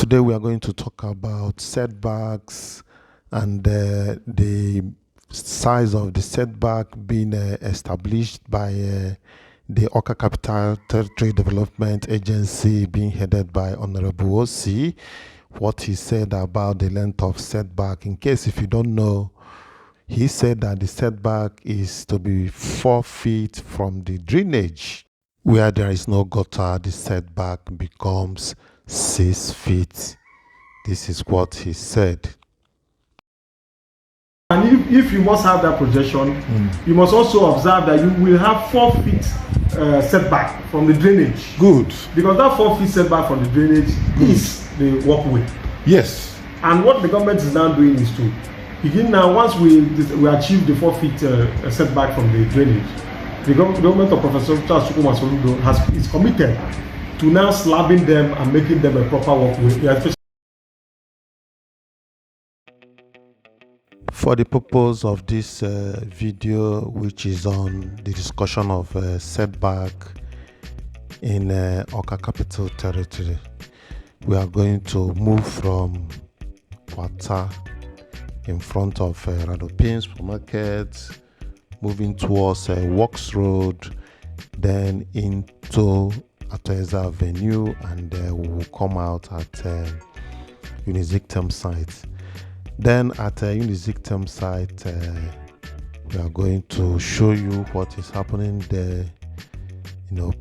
Today we are going to talk about setbacks and the size of the setback being established by the Awka Capital Territory Development Agency being headed by Honorable OC. What he said about the length of setback. In case if you don't know, he said that the setback is to be 4 feet from the drainage. Where there is no gutter, the setback becomes 6 feet. This is what he said. And if you must have that projection, you must also observe that you will have 4 feet setback from the drainage. Good. Because that 4 feet setback from the drainage is the walkway. Yes. And what the government is now doing is to begin now, once we achieve the 4 feet setback from the drainage, the government of Professor Charles Chukwuma is committed to now slabbing them and making them a proper walkway. For the purpose of this video, which is on the discussion of setback in Awka Capital Territory, we are going to move from Water in front of Radopin Supermarket, moving towards Works Road, then into Ateza Avenue, and we will come out at Unizictem site. Then at Unizictem site, we are going to show you what is happening there,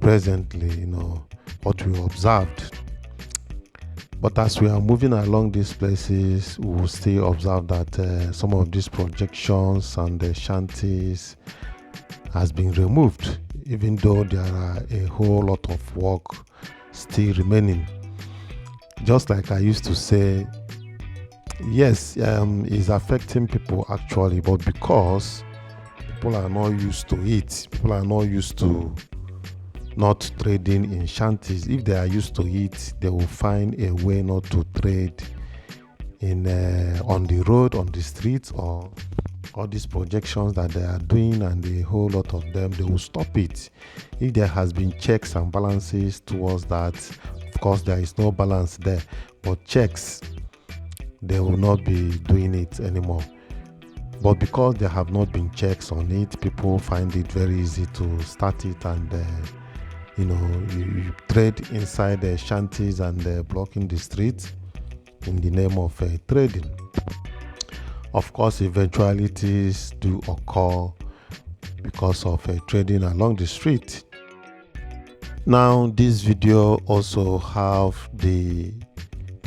presently, what we observed. But as we are moving along these places, we will still observe that some of these projections and the shanties has been removed, even though there are a whole lot of work still remaining. Just like I used to say, yes, it's affecting people actually, but because people are not used to it, people are not used to not trading in shanties. If they are used to it, they will find a way not to trade in on the road, on the streets, or all these projections that they are doing, and a whole lot of them, they will stop it. If there has been checks and balances towards that, of course there is no balance there, but checks, they will not be doing it anymore. But because there have not been checks on it, people find it very easy to start it, and you trade inside the shanties and blocking the streets in the name of trading. Of course, eventualities do occur because of trading along the street. Now, this video also have the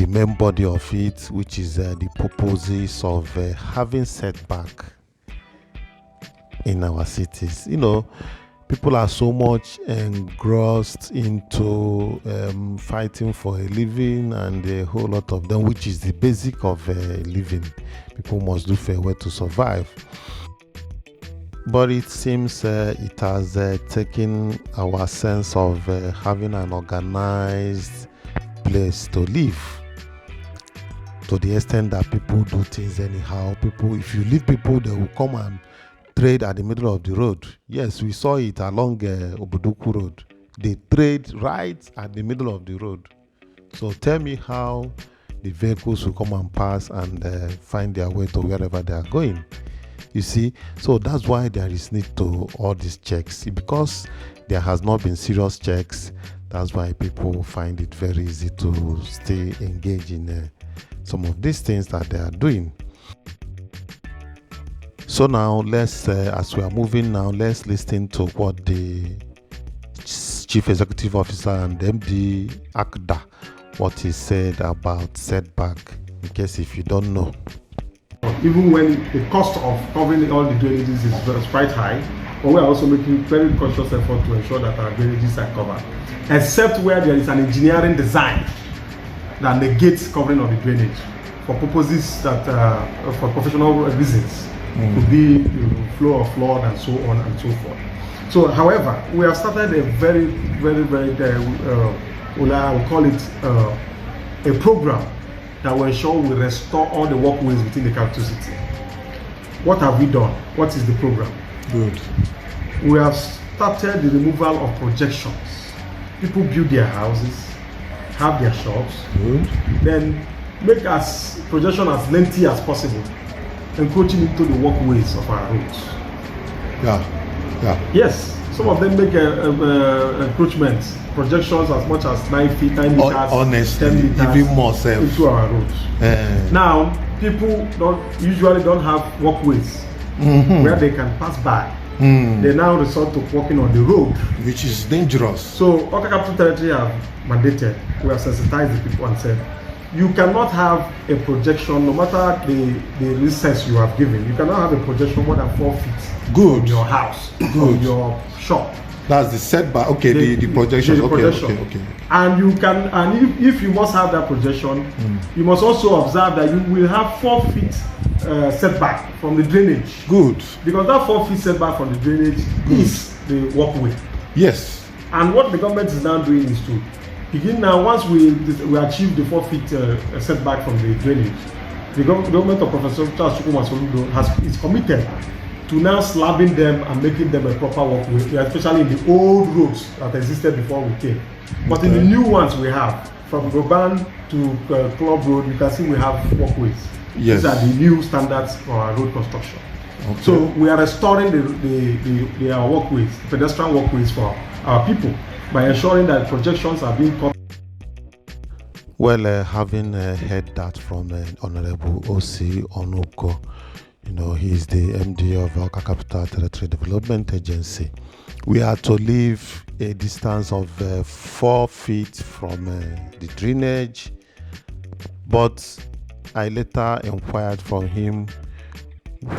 main body of it, which is the purposes of having setback in our cities. People are so much engrossed into fighting for a living, and a whole lot of them, which is the basic of living. People must do farewell to survive. But it seems it has taken our sense of having an organized place to live, to the extent that people do things anyhow. If you leave people, they will come and trade at the middle of the road. Yes, we saw it along Obuduku Road. They trade right at the middle of the road. So tell me how the vehicles will come and pass and find their way to wherever they are going. You see, so that's why there is need to all these checks. Because there has not been serious checks, that's why people find it very easy to stay engaged in some of these things that they are doing. So now let's, as we are moving now, let's listen to what the Chief Executive Officer and MD ACTDA, what he said about setback, in case if you don't know. Even when the cost of covering all the drainages is quite high, but we are also making very conscious effort to ensure that our drainages are covered, except where there is an engineering design that negates covering of the drainage for purposes that for professional reasons. Could be flow of flood and so on and so forth. So, however, we have started a very, very, very, I will call it a program that will ensure we restore all the walkways within the capital city. What have we done? What is the program? Good. We have started the removal of projections. People build their houses, have their shops. Good. Then make as projection as lengthy as possible, encroaching into the walkways of our roads. Yeah. Yes, some of them make encroachment projections as much as 9 feet, 9 meters, honestly, 10 meters even more safe into our roads. Now, people usually don't have walkways where they can pass by. They now resort to walking on the road, which is dangerous. So, Awka Capital Territory have mandated, we have sensitized the people and said, you cannot have a projection, no matter the recess you have given, you cannot have a projection more than 4 feet Good. from your house, Good. from your shop. That's the setback. Okay, the projection. Okay. And you can, and if you must have that projection, you must also observe that you will have 4 feet setback from the drainage. Good. Because that 4 feet setback from the drainage is the walkway. Yes. And what the government is now doing is to begin now, once we achieve the 4 feet setback from the drainage, the government of Professor Charles Chukwuma Soludo is committed to now slabbing them and making them a proper walkway, especially in the old roads that existed before we came. But in the new ones we have, from Goban to Club Road, you can see we have walkways. Yes. These are the new standards for our road construction. Okay. So we are restoring the walkways, pedestrian walkways for our people by ensuring that projections are being cut. Well, having heard that from Honorable O.C. Onoko, he's the MD of Awka Capital Territory Development Agency. We are to leave a distance of 4 feet from the drainage, but I later inquired from him,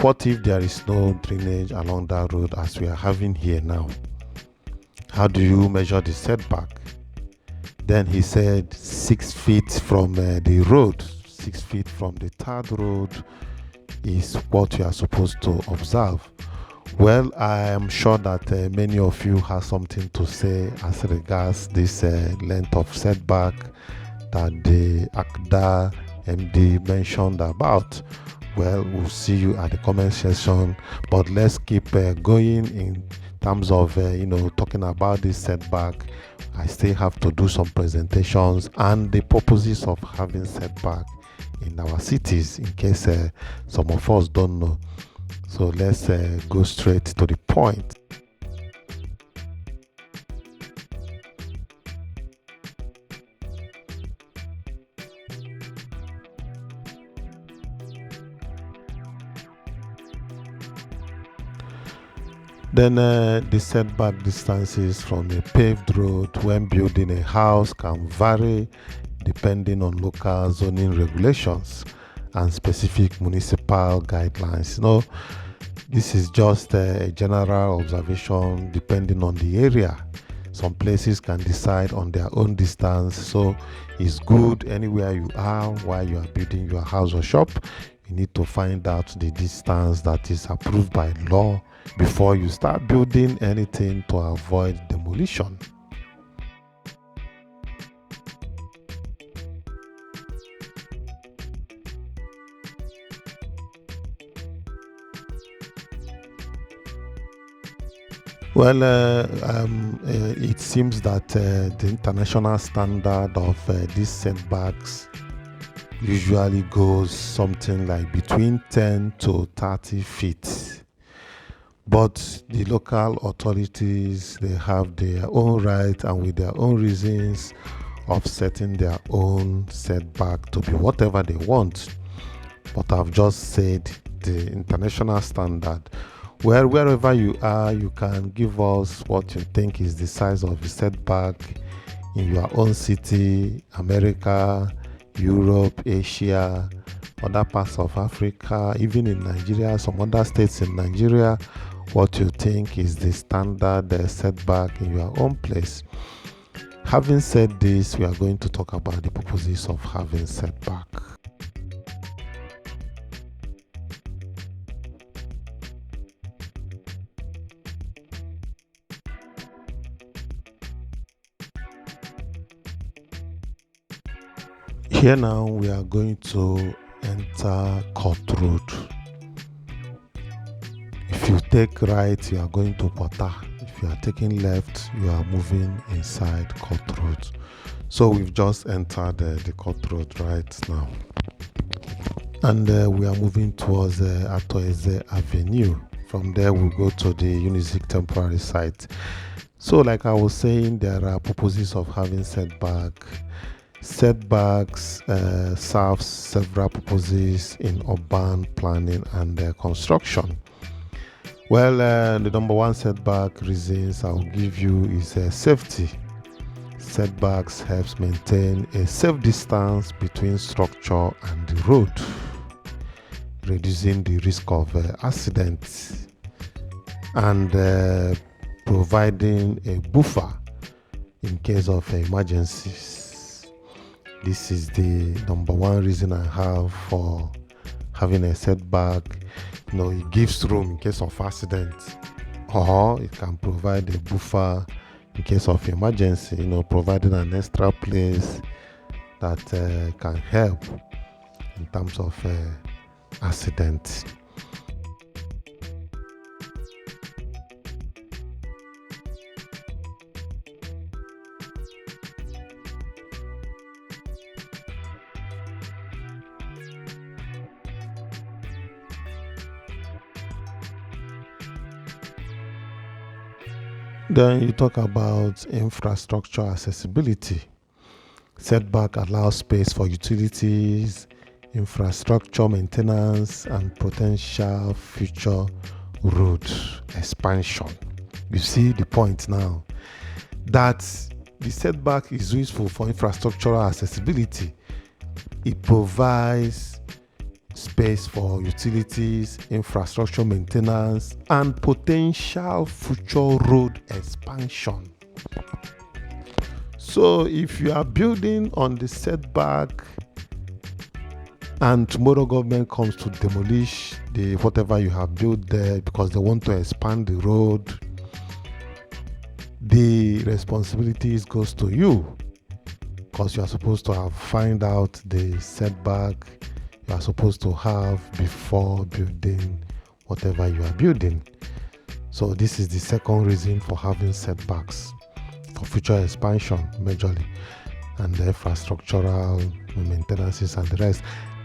what if there is no drainage along that road as we are having here now? How do you measure the setback? Then he said 6 feet from the road, 6 feet from the third road is what you are supposed to observe. Well, I am sure that many of you have something to say as regards this length of setback that the ACTDA MD mentioned about. Well, we'll see you at the comment section, but let's keep going in terms of talking about this setback. I still have to do some presentations and the purposes of having setback in our cities, in case some of us don't know. So let's go straight to the point. Then the setback distances from a paved road when building a house can vary depending on local zoning regulations and specific municipal guidelines. This is just a general observation depending on the area. Some places can decide on their own distance, so it's good anywhere you are while you are building your house or shop. You need to find out the distance that is approved by law before you start building anything to avoid demolition. Well, it seems that the international standard of these setbacks usually goes something like between 10 to 30 feet. But the local authorities, they have their own right and with their own reasons of setting their own setback to be whatever they want. But I've just said the international standard. Well, wherever you are, you can give us what you think is the size of the setback in your own city, America, Europe, Asia, other parts of Africa, even in Nigeria, some other states in Nigeria, what you think is the standard setback in your own place. Having said this, we are going to talk about the purposes of having setback. Here now we are going to enter Court Road. If you take right, you are going to Pota. If you are taking left, you are moving inside Court Road. So we've just entered the court road right now, and we are moving towards Atoeze Avenue. From there, we'll go to the Unizik temporary site. So, like I was saying, there are purposes of having setback. Setbacks serve several purposes in urban planning and construction. Well, the number one setback reasons I'll give you is safety. Setbacks helps maintain a safe distance between structure and the road, reducing the risk of accidents and providing a buffer in case of emergencies. This is the number one reason I have for having a setback. It gives room in case of accident, or it can provide a buffer in case of emergency, providing an extra place that can help in terms of accident. Then you talk about infrastructure accessibility. Setback allows space for utilities, infrastructure maintenance, and potential future road expansion. You see the point now that the setback is useful for infrastructural accessibility. It provides space for utilities, infrastructure maintenance, and potential future road expansion. So if you are building on the setback and tomorrow government comes to demolish the whatever you have built there because they want to expand the road, the responsibilities goes to you, because you are supposed to have find out the setback you are supposed to have before building whatever you are building. So this is the second reason for having setbacks, for future expansion majorly, and the infrastructural maintenances and the rest.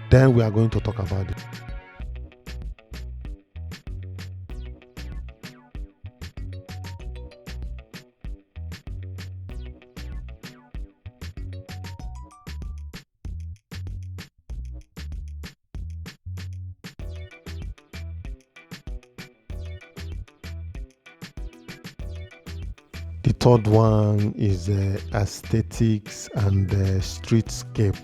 Then we are going to talk about it. The third one is aesthetics and streetscape.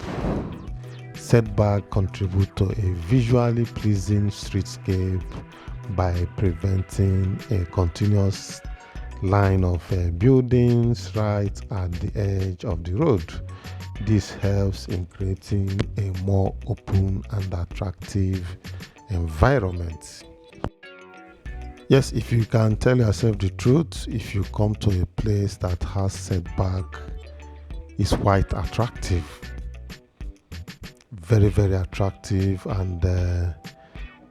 Setback contribute to a visually pleasing streetscape by preventing a continuous line of buildings right at the edge of the road. This helps in creating a more open and attractive environment. Yes, if you can tell yourself the truth, if you come to a place that has setback, it's quite attractive. Very, very attractive, and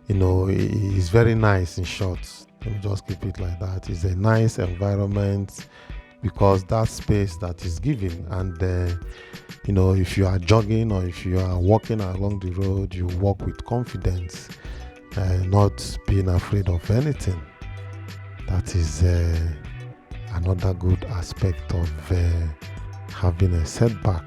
it's very nice. In short, let me just keep it like that. It's a nice environment because that space that is given, and if you are jogging or if you are walking along the road, you walk with confidence, not being afraid of anything. That is another good aspect of having a setback.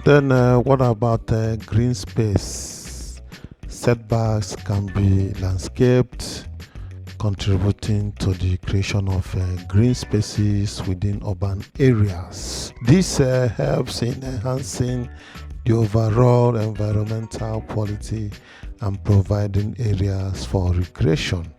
Then what about green space? Setbacks can be landscaped, contributing to the creation of green spaces within urban areas. This helps in enhancing the overall environmental quality and providing areas for recreation.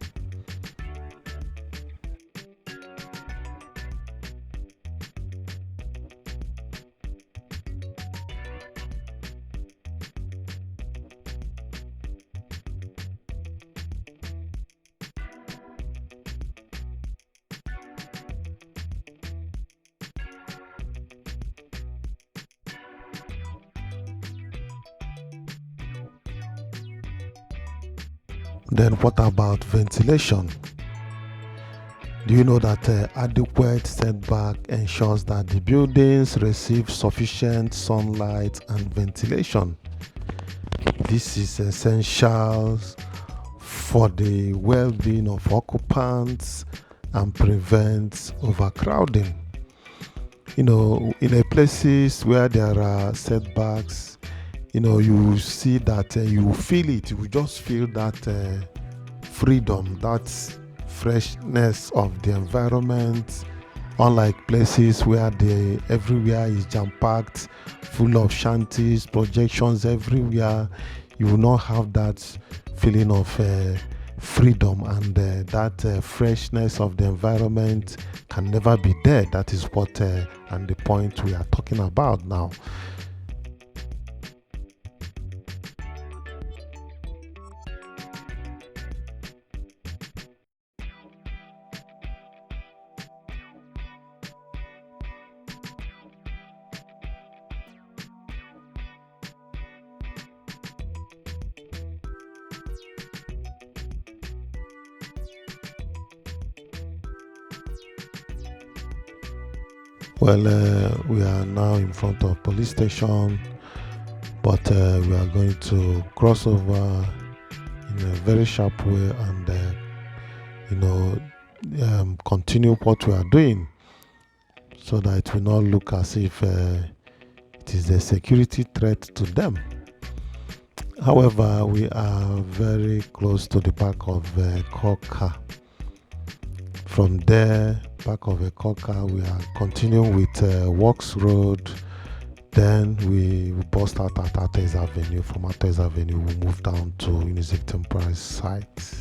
Then what about ventilation? Do you know that adequate setback ensures that the buildings receive sufficient sunlight and ventilation? This is essential for the well-being of occupants and prevents overcrowding. In a places where there are setbacks, you see that you feel it. You just feel that freedom, that freshness of the environment. Unlike places where everywhere is jam-packed, full of shanties, projections everywhere, you will not have that feeling of freedom, and that freshness of the environment can never be there. That is what and the point we are talking about now. Well, we are now in front of police station, but we are going to cross over in a very sharp way and continue what we are doing, so that it will not look as if it is a security threat to them. However, we are very close to the back of Awka. From there, back of Awka, we are continuing with Works Road. Then we bust out at Ates Avenue. From Ates Avenue, we move down to Unizik Temporary site.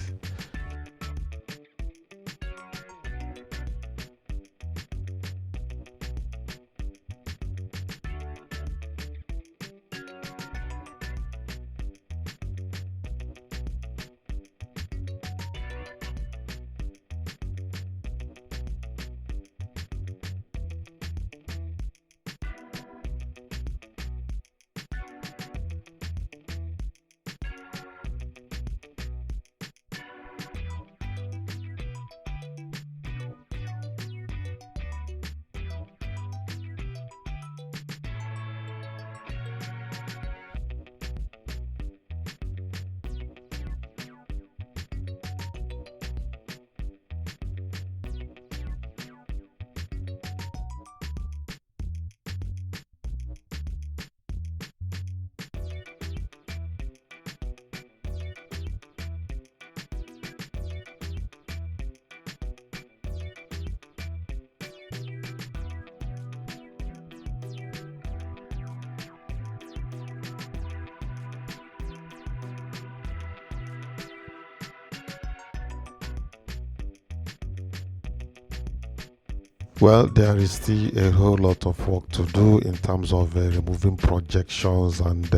Well, there is still a whole lot of work to do in terms of removing projections and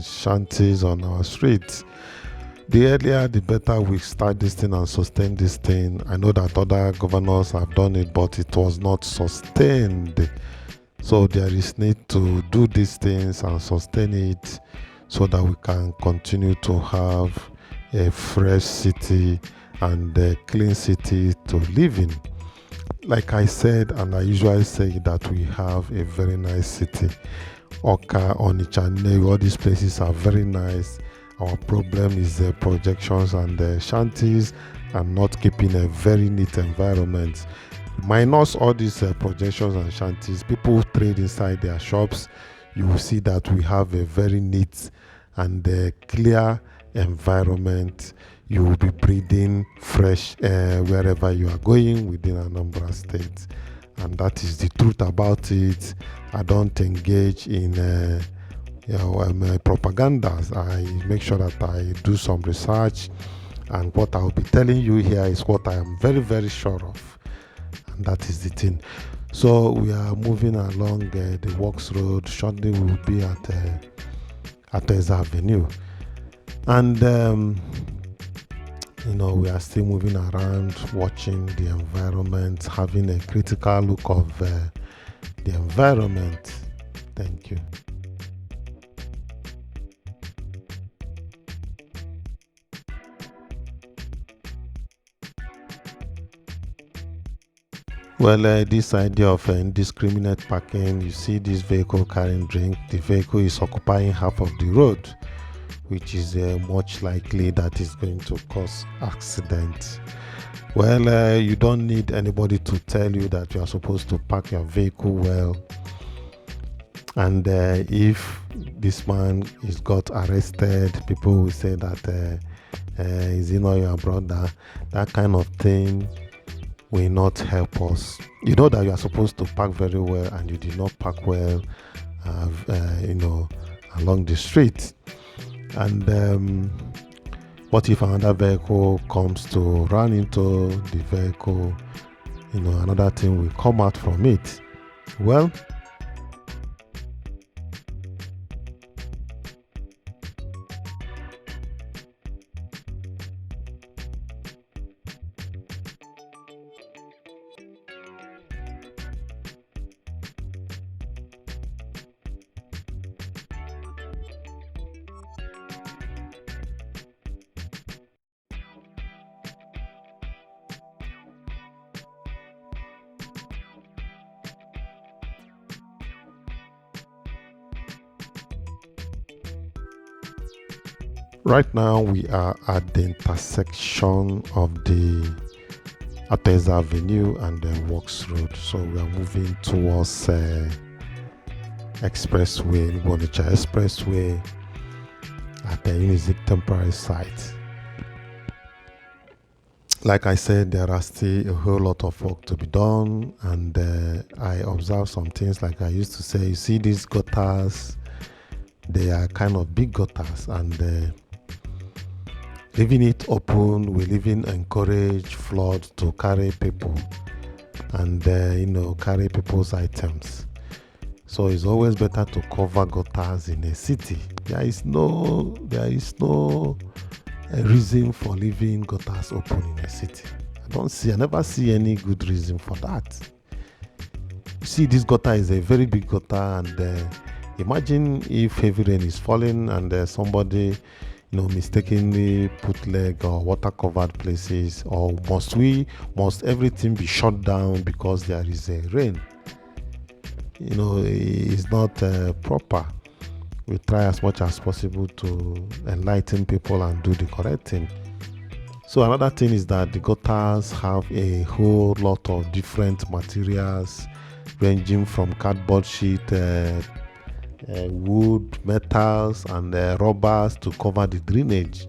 shanties on our streets. The earlier, the better we start this thing and sustain this thing. I know that other governors have done it, but it was not sustained. So there is need to do these things and sustain it, so that we can continue to have a fresh city and a clean city to live in. Like I said, and I usually say, that we have a very nice city. Awka, Onitsha, Nnewi, all these places are very nice. Our problem is the projections and the shanties, and not keeping a very neat environment. Minus all these projections and shanties, people trade inside their shops. You will see that we have a very neat and clear environment. You will be breathing fresh air wherever you are going within Anambra State. And that is the truth about it. I don't engage in propaganda. I make sure that I do some research, and what I will be telling you here is what I am very, very sure of. And that is the thing. So we are moving along the Works Road. Shortly we will be at Ates Avenue. And we are still moving around, watching the environment, having a critical look of the environment. Thank you. Well, this idea of indiscriminate parking, you see this vehicle carrying drink, the vehicle is occupying half of the road, which is much likely that is going to cause accidents. Well, you don't need anybody to tell you that you are supposed to park your vehicle well. And if this man is got arrested, people will say that is he not your brother? That kind of thing will not help us. You know that you are supposed to park very well, and you did not park well, along the street. And what if another vehicle comes to run into the vehicle? Another thing will come out from it. Well, right now we are at the intersection of the Ateza Avenue and the Works Road. So we are moving towards Expressway, Onitsha Expressway at the Unizik temporary site. Like I said, there are still a whole lot of work to be done, and I observe some things. Like I used to say, you see these gutters, they are kind of big gutters, and leaving it open will even encourage flood to carry people and carry people's items. So it's always better to cover gutters in a city. There is no reason for leaving gutters open in a city. I never see any good reason for that. You see, this gutter is a very big gutter, and imagine if heavy rain is falling and somebody mistakenly put leg or water covered places, or must everything be shut down because there is a rain? It's not proper. We try as much as possible to enlighten people and do the correct thing. So another thing is that the gutters have a whole lot of different materials, ranging from cardboard sheet, wood, metals, and rubbers to cover the drainage.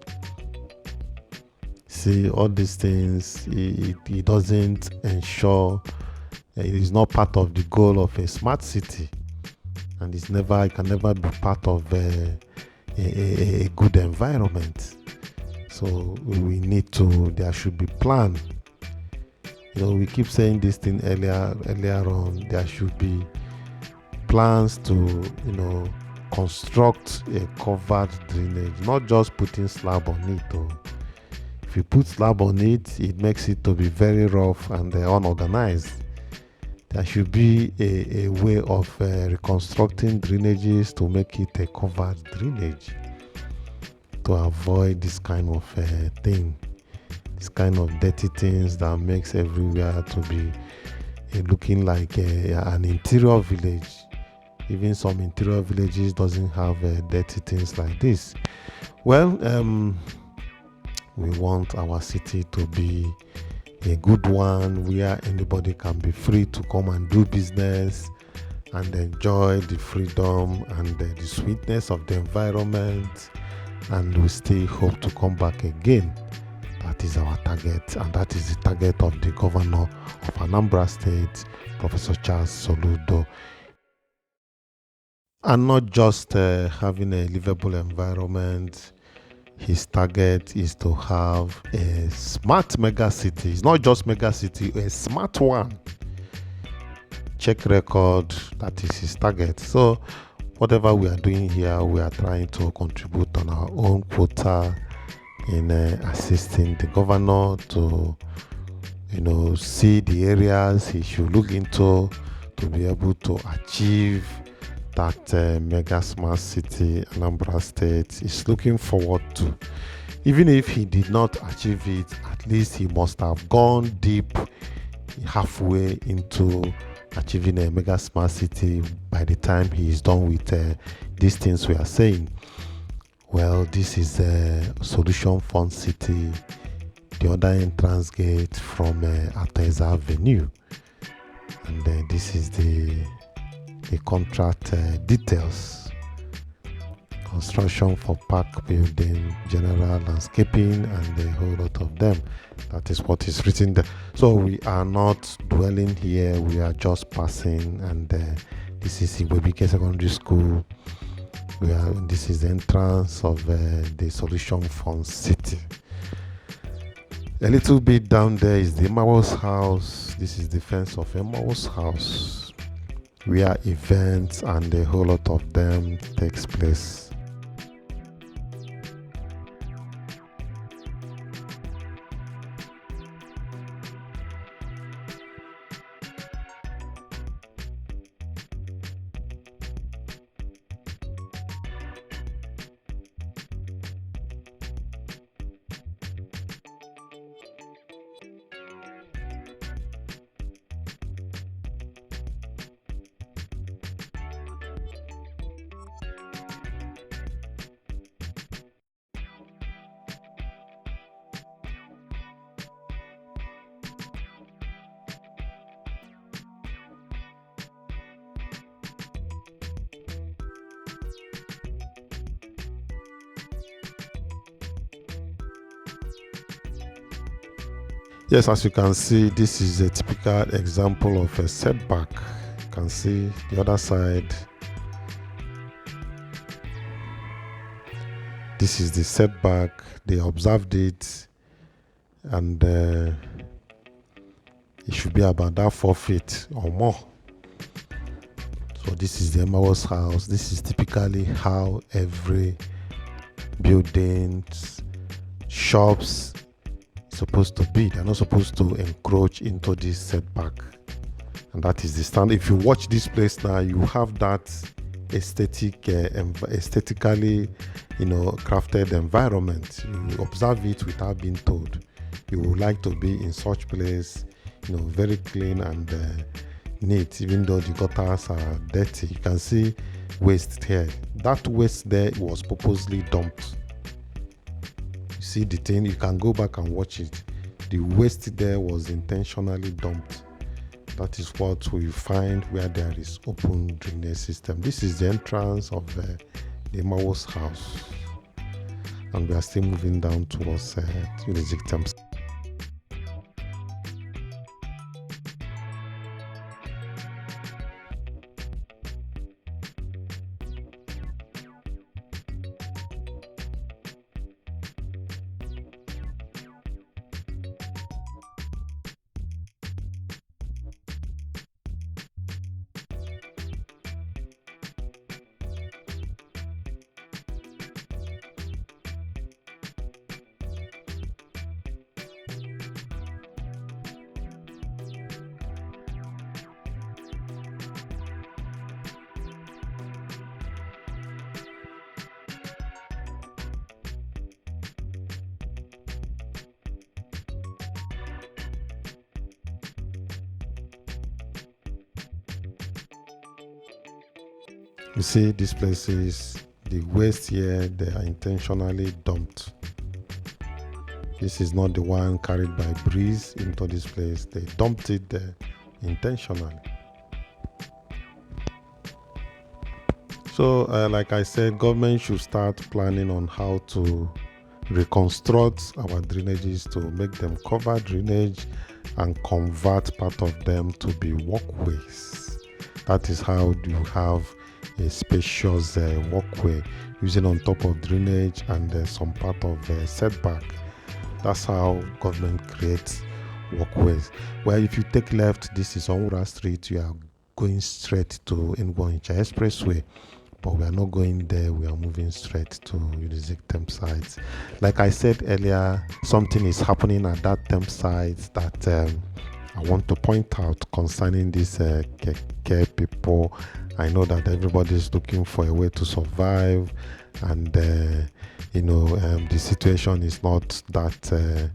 See, all these things, it doesn't ensure, it is not part of the goal of a smart city, and it can never be part of a good environment. So there should be plan. We keep saying this thing earlier on. There should be plans to construct a covered drainage, not just putting slab on it. If you put slab on it, it makes it to be very rough and unorganized. There should be a way of reconstructing drainages to make it a covered drainage, to avoid this kind of thing, this kind of dirty things that makes everywhere to be looking like an interior village. Even some interior villages doesn't have dirty things like this. Well, we want our city to be a good one where anybody can be free to come and do business and enjoy the freedom and the sweetness of the environment, and we still hope to come back again. That is our target, and that is the target of the governor of Anambra State, Professor Charles Soludo. And not just having a livable environment. His target is to have a smart mega city. It's not just mega city, a smart one. Check record, that is his target. So whatever we are doing here, we are trying to contribute on our own quota in assisting the governor to see the areas he should look into to be able to achieve that mega smart city Anambra State is looking forward to. Even if he did not achieve it, at least he must have gone deep halfway into achieving a mega smart city by the time he is done with these things we are saying. Well, this is a solution fund city, the other entrance gate from Ateza Avenue, and this is the contract details: construction for park building, general landscaping, and a whole lot of them. That is what is written there. So we are not dwelling here, we are just passing, and this is Iwebike Secondary School. This is the entrance of the solution fund city. A little bit down there is the Emmaus house. This is the fence of Emmaus house, where events and a whole lot of them takes place. Yes, as you can see, this is a typical example of a setback. You can see the other side. This is the setback. They observed it, and it should be about that 4 feet or more. So this is the Emmaus house. This is typically how every building, shops supposed to be. They're not supposed to encroach into this setback, and that is the standard. If you watch this place now, you have that aesthetically, crafted environment. You observe it without being told. You would like to be in such place, very clean and neat, even though the gutters are dirty. You can see waste here. That waste there was purposely dumped. See the thing, you can go back and watch it. The waste there was intentionally dumped. That is what we find where there is open drainage system. This is the entrance of the Emmaus house, and we are still moving down towards Unizictams. You see, these places, the waste here, they are intentionally dumped. This is not the one carried by breeze into this place. They dumped it there intentionally. So, like I said, government should start planning on how to reconstruct our drainages to make them cover drainage and convert part of them to be walkways. That is how you have a spacious walkway using on top of drainage and some part of setback. That's how government creates walkways. Well, if you take left, this is Onitsha Street. You are going straight to Onitsha Expressway, but we are not going there. We are moving straight to Unizik Temp sites. Like I said earlier, something is happening at that temp site that I want to point out concerning these care people. I know that everybody is looking for a way to survive, and the situation is not that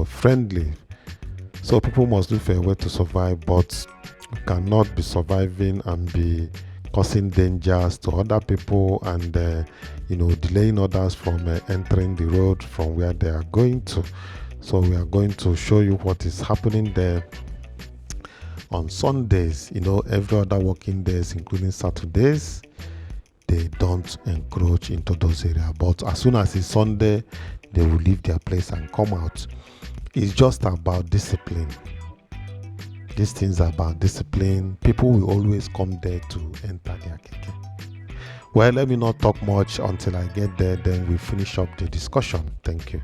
friendly. So people must look for a way to survive, but you cannot be surviving and be causing dangers to other people and delaying others from entering the road from where they are going to. So we are going to show you what is happening there on Sundays. Every other working days, including Saturdays, they don't encroach into those areas. But as soon as it's Sunday, they will leave their place and come out. It's just about discipline. These things are about discipline. People will always come there to enter their keke. Well, let me not talk much until I get there, then we finish up the discussion. Thank you.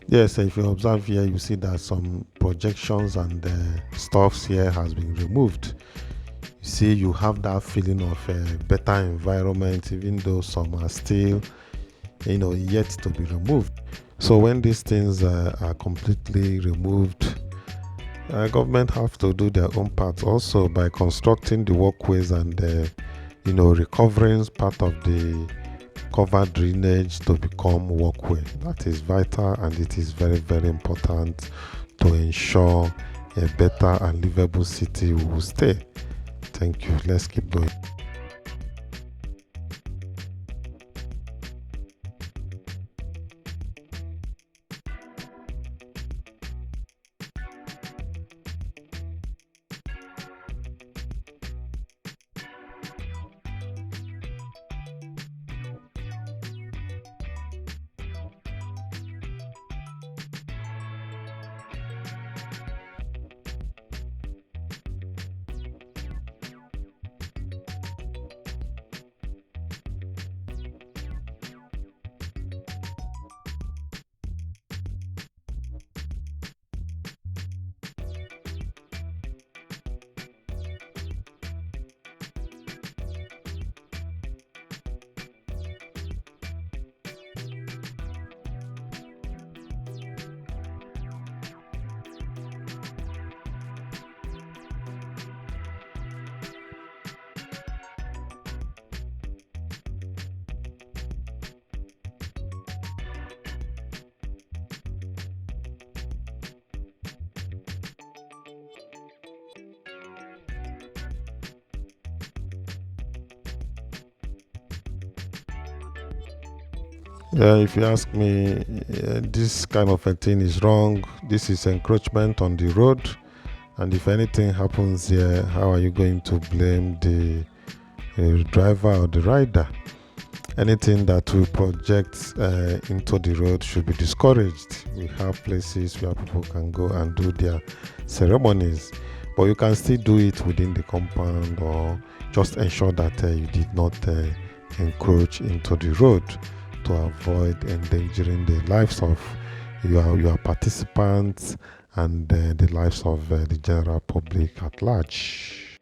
Yes, if you observe here, you see that some projections and stuffs here has been removed. You see, you have that feeling of a better environment, even though some are still, yet to be removed. So when these things are completely removed, government have to do their own part also by constructing the walkways and, recovering part of the covered drainage to become walkway. That is vital, and it is very, very important to ensure a better and livable city will stay. Thank you. Let's keep going. If you ask me, this kind of a thing is wrong. This is encroachment on the road. And if anything happens here, how are you going to blame the driver or the rider? Anything that will project into the road should be discouraged. We have places where people can go and do their ceremonies, but you can still do it within the compound, or just ensure that you did not encroach into the road to avoid endangering the lives of your participants and the lives of the general public at large.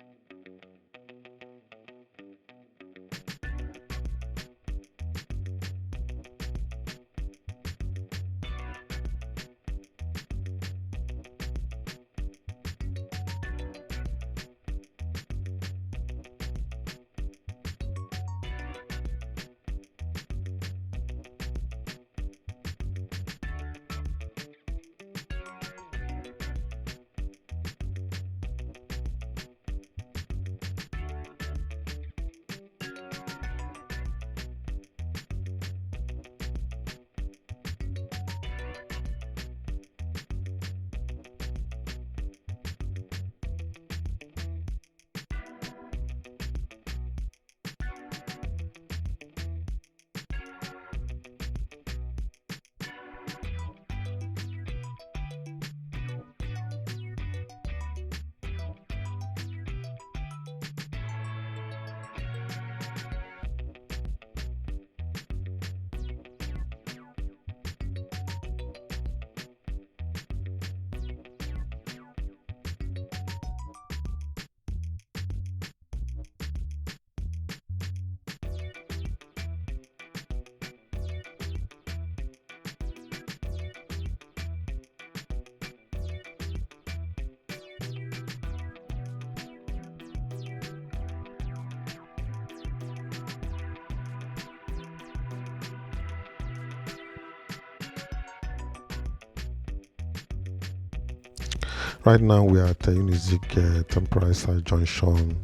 Right now we are at Unizik Temporary Side Junction,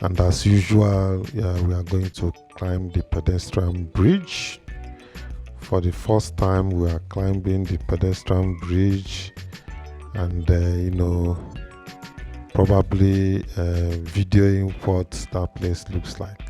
and as usual, we are going to climb the pedestrian bridge. For the first time, we are climbing the pedestrian bridge, and probably videoing what that place looks like.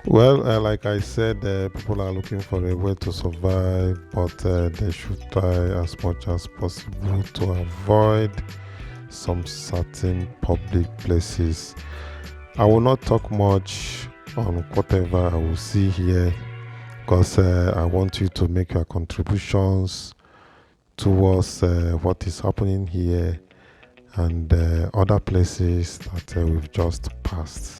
Well, like I said, people are looking for a way to survive, but they should try as much as possible to avoid some certain public places. I will not talk much on whatever I will see here, because I want you to make your contributions towards what is happening here and other places that we've just passed.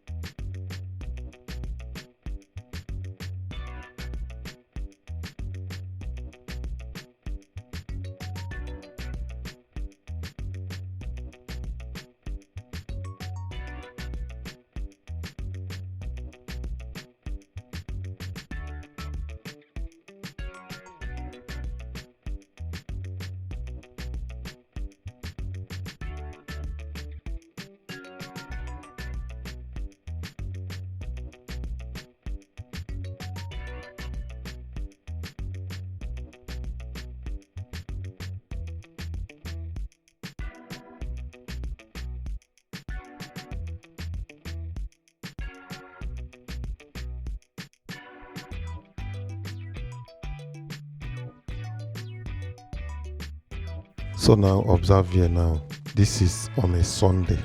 So now observe here now, this is on a Sunday,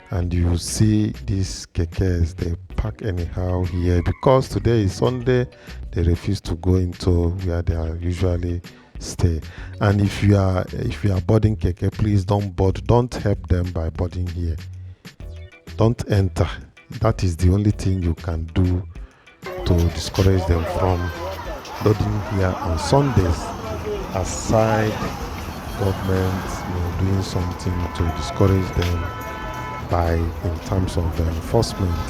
and you see these kekes, they park anyhow here because today is Sunday. They refuse to go into where they are usually stay. And if you are boarding keke, please don't help them by boarding here. Don't enter. That is the only thing you can do to discourage them from loading here on Sundays, aside government doing something to discourage them by in terms of enforcement,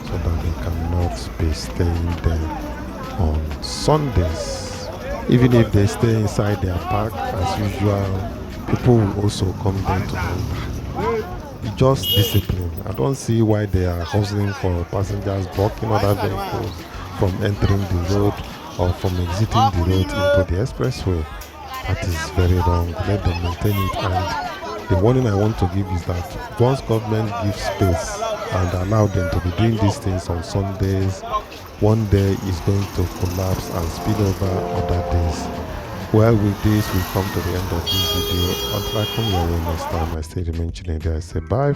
so that they cannot be staying there on Sundays. Even if they stay inside their park as usual, people will also come there to enter. Just discipline. I don't see why they are hustling for passengers, blocking other vehicles from entering the road or from exiting the road into the expressway. That is very wrong. Let them maintain it. And the warning I want to give is that once government gives space and allow them to be doing these things on Sundays, one day is going to collapse and spill over other days. Well, with this, we come to the end of this video. Until I come your way next time, I still remain chilling there. I say bye.